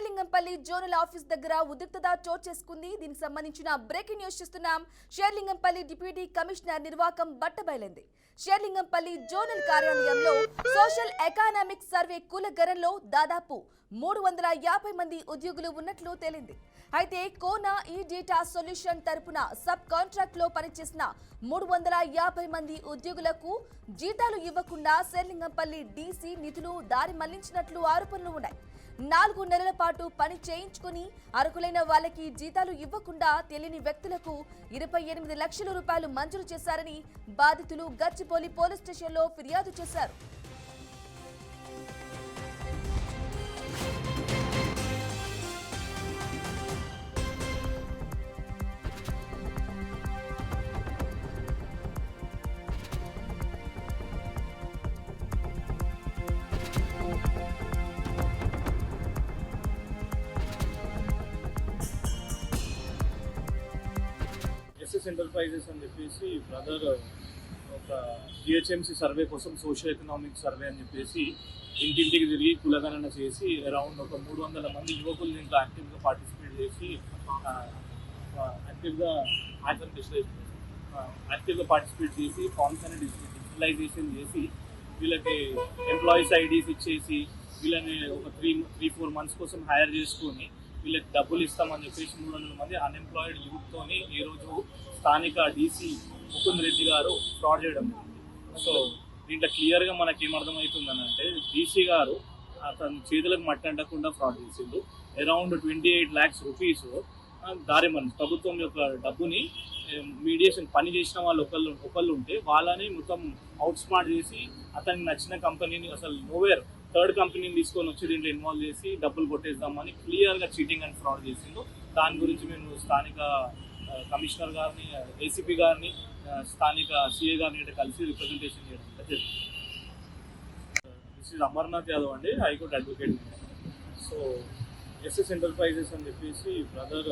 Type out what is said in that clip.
Serilingampally zonal office దగ్గర ఉద్రిక్తత చోటు చేసుకుంది. దీనికి సంబంధించిన బ్రేకింగ్ న్యూస్ చూస్తున్నాం. షేర్లింగంపల్లి డిప్యూటీ కమిషనర్ నిర్వాకం బట్టబయలైంది. షేర్లింగంపల్లి జోనల్ కార్యాలయంలో సోషల్ ఎకనామిక్ సర్వే కూలగరంలో దాదాపు 350 మంది ఉద్యోగులు ఉన్నట్లు తేలింది. అయితే కోనా ఈ డేటా సొల్యూషన్ తరపున సబ్ కాంట్రాక్ట్ లో పనిచేసిన 350 మంది ఉద్యోగులకు జీతాలు ఇవ్వకుండా షేర్లింగంపల్లి డీసీ నిధులు దారి మళ్లించినట్లు ఆరోపణలు ఉన్నాయి. 4 నెలల పాటు పని చేయించుకుని అర్హులైన వాళ్ళకి జీతాలు ఇవ్వకుండా తెలియని వ్యక్తులకు 28 లక్షల రూపాయలు మంజూరు చేశారని బాధితులు గచ్చిబౌలి పోలీస్ స్టేషన్లో ఫిర్యాదు చేశారు. ఎస్ఎస్ ఎంటర్ప్రైజెస్ అని చెప్పేసి బ్రదర్ ఒక జిహెచ్ఎంసీ సర్వే కోసం సోషల్ ఎకనామిక్ సర్వే అని చెప్పేసి ఇంటింటికి తిరిగి కులగణన చేసి అరౌండ్ ఒక 300 మంది యువకులు దీంట్లో యాక్టివ్గా పార్టిసిపేట్ చేసి యాక్టివ్గా పార్టిసిపేట్ చేసి ఫార్మ్స్ అనేది డిజిటలైజేషన్ చేసి వీళ్ళకి ఎంప్లాయీస్ ఐడీస్ ఇచ్చేసి వీళ్ళని ఒక 3-4 మంత్స్ కోసం హైర్ చేసుకొని వీళ్ళకి డబ్బులు ఇస్తామని చెప్పేసి 300 మంది అన్ఎంప్లాయిడ్ యూత్తోని ఈరోజు స్థానిక డీసీ ముకుంద్ రెడ్డి గారు ఫ్రాడ్ చేయడం జరిగింది. సో దీంట్లో క్లియర్గా మనకి ఏమర్థమవుతుందని అంటే డీసీ గారు అతని చేతులకు మట్టి అంటకుండా ఫ్రాడ్ చేసిండు. అరౌండ్ 28 lakhs రూపీస్ దారి మన ప్రభుత్వం యొక్క డబ్బుని మీడియేషన్ పని చేసిన వాళ్ళు ఒకళ్ళు ఉంటే వాళ్ళని మొత్తం అవుట్ స్మార్ట్ చేసి అతనికి నచ్చిన కంపెనీని అసలు నోవేర్ థర్డ్ కంపెనీని తీసుకొని వచ్చి దీంట్లో ఇన్వాల్వ్ చేసి డబ్బులు కొట్టేద్దామని క్లియర్గా చీటింగ్ అండ్ ఫ్రాడ్ చేసిండు. దాని గురించి మేము స్థానిక కమిషనర్ గారిని, ఏసీపీ గారిని, స్థానిక సిఏ గారిని కలిసి రిప్రజెంటేషన్ చేయడం జరిగింది. దిస్ ఈజ్ అమర్నాథ్ యాదవ్ అండి, high court advocate. So SS enterprises అని చెప్పేసి బ్రదర్